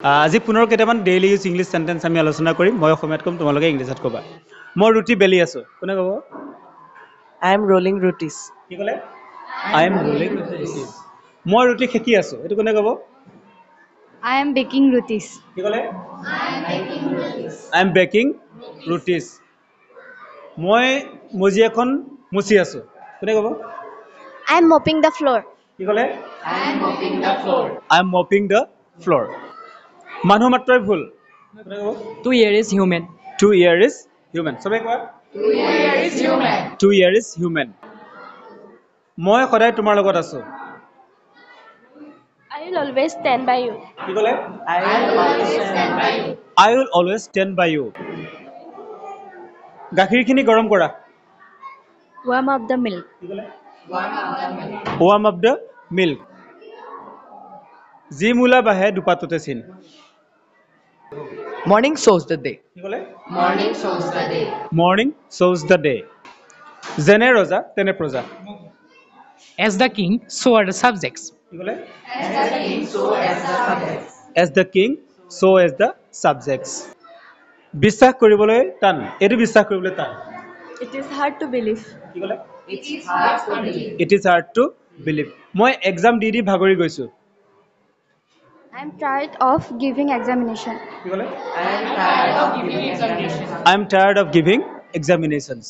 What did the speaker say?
আজি পুনৰ কেইটামান ডেইলি ইউজ ইংলিছ চেণ্টেন্স আমি আলোচনা কৰিম মই অসমীয়াত ক'ম তোমালোকে ইংলিছত ক'বা মই ৰুটি বেলি আছো কোনে ক'ব I am rolling rotis. কি ক'লে আই এম ৰোলিং ৰুটিছ মই ৰুটি সেকি আছো এইটো কোনে ক'ব I am baking rutis. কি ক'লে আই এম বেকিং ৰুটিছ মই মজি এখন মুচি আছো কোনে ক'ব I am mopping the floor. কি ক'লে I am mopping the floor মানুহ মাত্ৰই ভুল কোনে ক'ব To hear is human. To err is human চবে কোৱা টু ইয়াৰ ইজ হিউমেন মই সদায় তোমাৰ লগত আছো I will always stand by you. কি ক'লে I will always stand by you. I will always stand by you গাখীৰখিনি গৰম কৰা Warm up the milk. কি ক'লে ৱাৰ্ম আপ দ্য মিল্ক যি মূলা বাঢ়ে দুপাততে চিন Morning shows the day. কি ক'লে Morning shows the day. Morning শ্ব'জ দ্য ডে যেনে ৰজা তেনে প্ৰজা As the king, so are the subjects. কি ক'লে As the king, so as the subjects. As the king so' as the subjects বিশ্বাস কৰিবলৈ টান এইটো বিশ্বাস কৰিবলৈ টান It is hard to believe. কি ক'লে It's hard to believe. It is hard to believe মই এক্সাম দি ভাগৰি গৈছোঁ I am tired of giving examination. কি ক'লে I am tired of giving examinations. I am tired of giving এক্সামিনেশ্যনছ